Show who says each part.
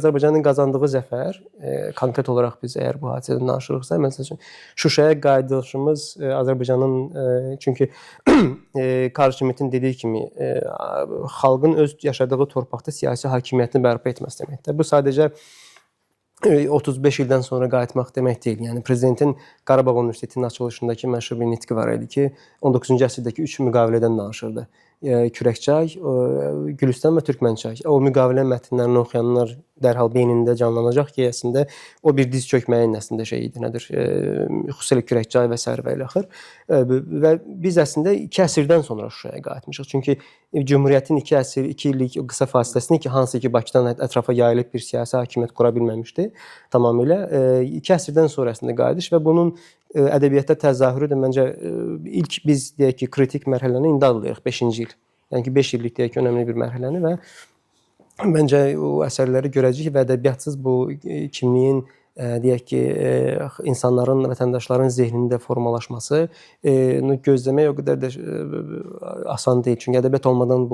Speaker 1: Azərbaycanın qazandığı zəfər, konkret olaraq biz əgər bu hadisədən danışırıqsa, məsəl üçün Şuşaya qayıdışımız Azərbaycanın, çünki Karl Schmitt'in dediyi kimi, xalqın öz yaşadığı torpaqda siyasi hakimiyyətini bərpa etməsi deməkdir. Bu sadəcə 35 ildən sonra qayıtmaq demək deyil. Yəni prezidentin Qarabağ Universitetinin açılışındakı məşhur bir nitqi var idi ki, 19-cu əsrdəki 3 müqavilədən danışırdı. Kürəkçay, Gülüstan və Türkmənçay. O müqavilə mətnlərini oxuyanlar dərhal beynində canlanacaq ki, əslində o bir diz çökməyin əslində şey idi, nədir? Xüsusilə Kürəkçay və sair və ilaxır. Və biz əslində 2 əsrdən sonra Şuşaya qayıtmışıq. Çünki Cümhuriyyətin 2 əsr, 2 illik qısa fasiləsini ki, hansı ki Bakıdan ətrafa yayılıb bir siyasi hakimiyyət qura bilməmişdi tamamilə. 2 əsrdən sonra əslində qayıdış və bunun ədəbiyyatda təzahürü də məncə ilk biz deyək ki, kritik mərhələni indi adlayırıq 5-ci il. Yəni ki 5 illik deyək ki, önəmli bir mərhələni və məncə o əsərləri görəcəyik və ədəbbiyatsız bu kimliyin deyək ki, insanların, vətəndaşların zehnində formalaşması gözləmək o qədər də asan deyil. Çünki ədəbiyyat olmadan